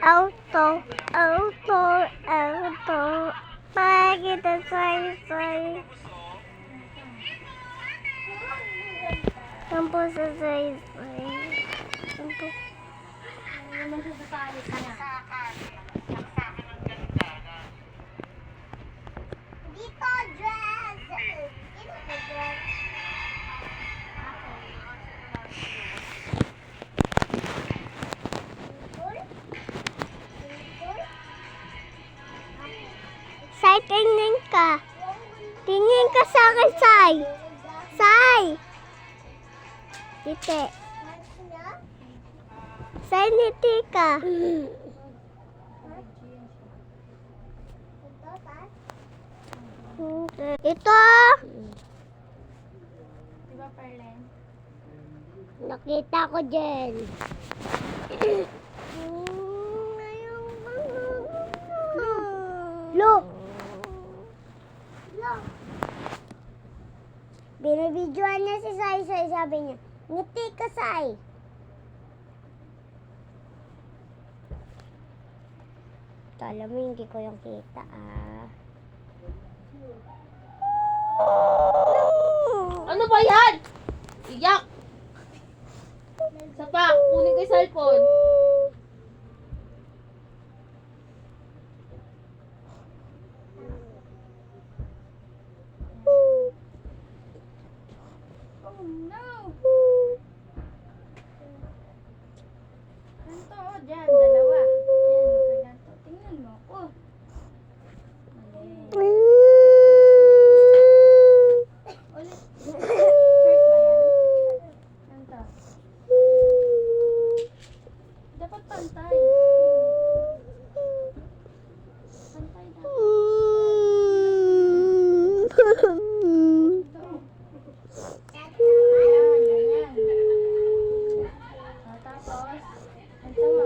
auto, auto, auto. Pakita say-say. Sampo sa say-say. Sampo. Dito, dress! Dito, dress. Say, tingin ka. Tingin ka sa akin, Say. Say. Ngiti. Say, ngiti ka. Ito. Diba, Perlen? Nakita ko dyan. Look. Binibidyoan niya si Sai, sabi niya, ngiti ka, Sai. Alam mo, hindi ko yung kita, Ano ba yan? Iyak! Isa pa, kunin ko yung cellphone. Oh no! Ganito, oh, dyan, dalawa. Yan, ganito. Tingnan mo. Oh. Mali. Ulit. Shirt ba yan? Ganito. Dapat pantay. Pantay dapat. Ayan, ganyan. Tapos, ganito mo.